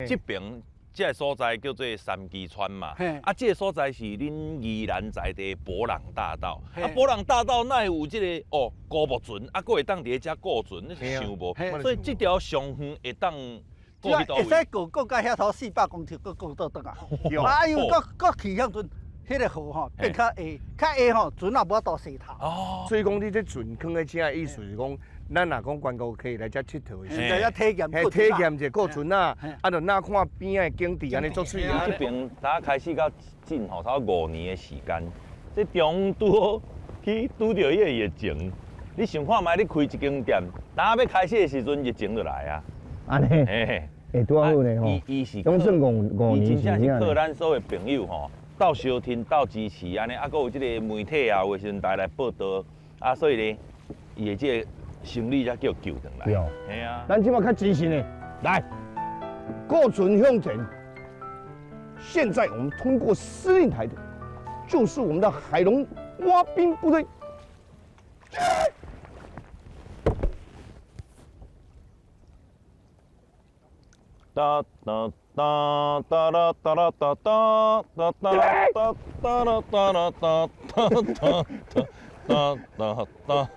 这边这个所在叫做三基川嘛，啊，这个所在是恁宜兰在地博朗大道，啊，博朗大道哪会有这个高木船，啊，佫会当伫遮过船，你是想无？所以这条上远会当过去倒位？会使过到遐头400公尺，过倒转啊！啊，因为搁去向阵，迄个河吼变较下吼，船也无法度洗头。哦，所以讲你这船放在遮，意思是讲，咱若讲观光客来遮佚佗的时候，来遮体验，体验者过船啊，啊，就哪看边仔景致安尼足水啊。这边打开始到近吼，差不多5年的时间，这中拄去拄着迄个疫情，你想看卖，你开一间店，打要开始的时阵，疫情就来啊。安尼，会拄好呢吼。伊是总算5年伊真正是靠咱所有朋友吼，斗相挺、斗支持安尼，啊，佮有即个媒体啊，有的时阵来报道，啊，所以咧，伊的即个生理才叫救上来。对哦，系啊。咱即马较支持呢，来，过船向前。现在我们通过司令台的，就是我们的海龙蛙兵部队。哒哒哒哒啦哒啦哒哒哒哒哒哒哒哒哒哒哒哒哒哒哒。